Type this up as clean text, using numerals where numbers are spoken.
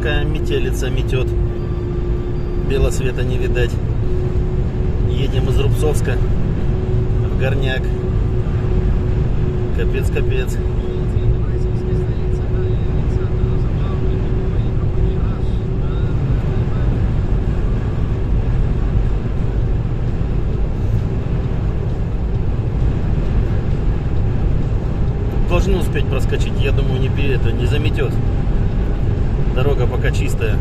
такая метелица метет. Белого света не видать. Едем из Рубцовска в Горняк. Капец. Должны успеть проскочить. Я думаю, не заметет. Дорога пока чистая.